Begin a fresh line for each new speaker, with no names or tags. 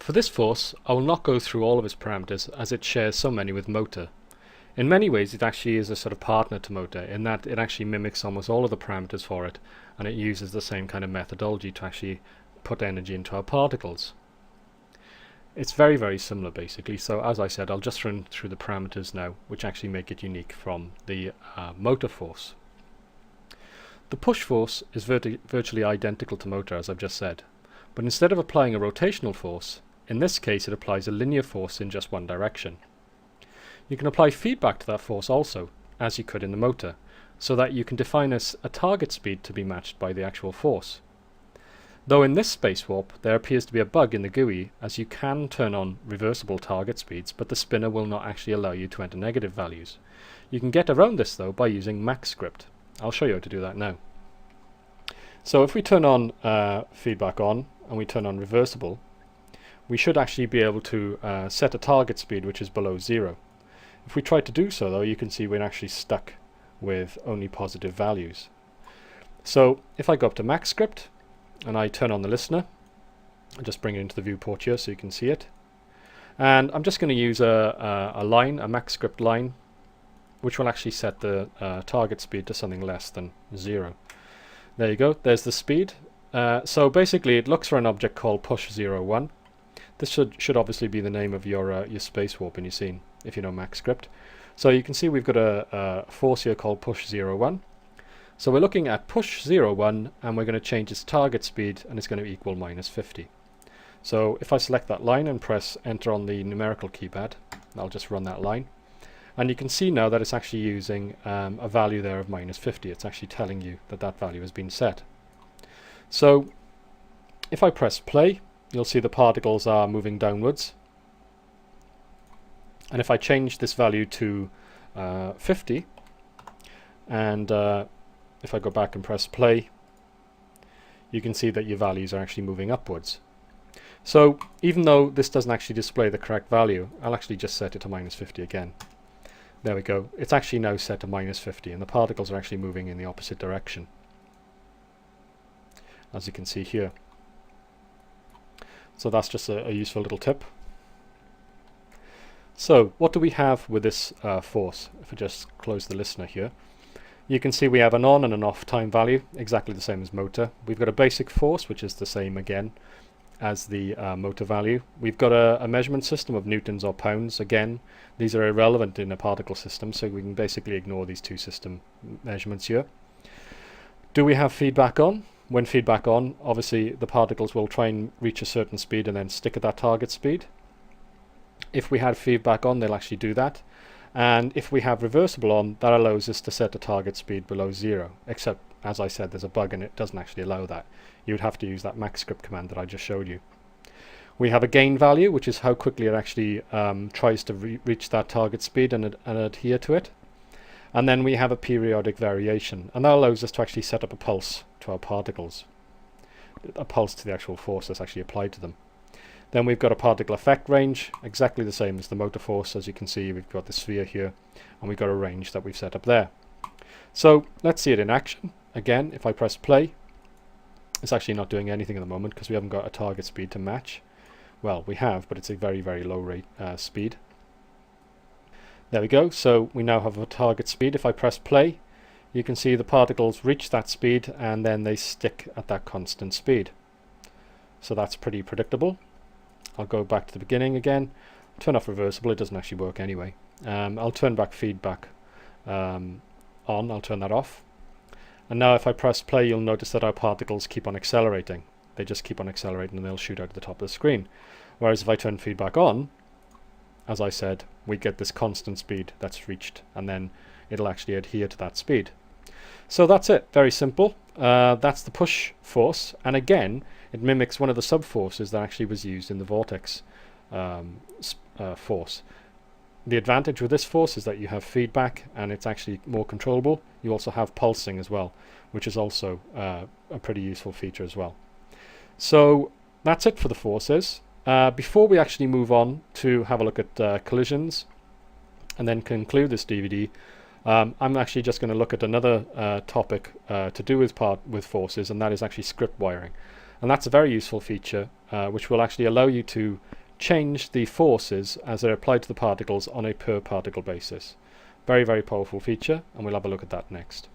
For this force, I will not go through all of its parameters as it shares so many with motor. In many ways it actually is a sort of partner to motor in that it actually mimics almost all of the parameters for it, and it uses the same kind of methodology to actually put energy into our particles. It's very, very similar basically, so as I said, I'll just run through the parameters now which actually make it unique from the motor force. The push force is virtually identical to motor, as I've just said, but instead of applying a rotational force, in this case it applies a linear force in just one direction. You can apply feedback to that force also, as you could in the motor, so that you can define a target speed to be matched by the actual force. Though in this space warp there appears to be a bug in the GUI, as you can turn on reversible target speeds, but the spinner will not actually allow you to enter negative values. You can get around this though by using MaxScript. I'll show you how to do that now. So if we turn on feedback on and we turn on reversible, we should actually be able to set a target speed which is below 0. If we try to do so though, you can see we're actually stuck with only positive values. So if I go up to MaxScript and I turn on the listener, I'll just bring it into the viewport here so you can see it. And I'm just going to use a MaxScript line, which will actually set the target speed to something less than 0. There you go, there's the speed. So basically it looks for an object called push01. This should obviously be the name of your space warp in your scene, if you know MaxScript. So you can see we've got a force here called push01. So we're looking at push01 and we're going to change its target speed and it's going to equal -50. So if I select that line and press enter on the numerical keypad, I'll just run that line. And you can see now that it's actually using a value there of -50. It's actually telling you that that value has been set. So if I press play, you'll see the particles are moving downwards. And if I change this value to 50, and if I go back and press play, you can see that your values are actually moving upwards. So even though this doesn't actually display the correct value, I'll actually just set it to -50 again. There we go. It's actually now set to -50 and the particles are actually moving in the opposite direction, as you can see here. So that's just a useful little tip. So what do we have with this force? If I just close the listener here, you can see we have an on and an off time value, exactly the same as motor. We've got a basic force, which is the same again as the motor value. We've got a measurement system of newtons or pounds. Again, these are irrelevant in a particle system, so we can basically ignore these two system measurements here. Do we have feedback on? When feedback on, obviously the particles will try and reach a certain speed and then stick at that target speed. If we had feedback on, they'll actually do that. And if we have reversible on, that allows us to set a target speed below 0, except, as I said, there's a bug and it doesn't actually allow that. You would have to use that MaxScript command that I just showed you. We have a gain value, which is how quickly it actually tries to reach that target speed and adhere to it. And then we have a periodic variation, and that allows us to actually set up a pulse to our particles, a pulse to the actual force that's actually applied to them. Then we've got a particle effect range, exactly the same as the motor force. As you can see, we've got the sphere here, and we've got a range that we've set up there. So let's see it in action. Again, if I press play, it's actually not doing anything at the moment because we haven't got a target speed to match. Well, we have, but it's a very, very low rate speed. There we go. So we now have a target speed. If I press play, you can see the particles reach that speed and then they stick at that constant speed. So that's pretty predictable. I'll go back to the beginning again, turn off reversible. It doesn't actually work anyway. I'll turn back feedback on. I'll turn that off. And now if I press play, you'll notice that our particles keep on accelerating. They just keep on accelerating and they'll shoot out to the top of the screen. Whereas if I turn feedback on, as I said, we get this constant speed that's reached, and then it'll actually adhere to that speed. So that's it, very simple. That's the push force, and again it mimics one of the sub-forces that actually was used in the vortex force. The advantage with this force is that you have feedback and it's actually more controllable. You also have pulsing as well, which is also a pretty useful feature as well. So that's it for the forces. Before we actually move on to have a look at collisions and then conclude this DVD, I'm actually just going to look at another topic to do with forces, and that is actually script wiring. And that's a very useful feature which will actually allow you to change the forces as they're applied to the particles on a per particle basis. Very, very powerful feature, and we'll have a look at that next.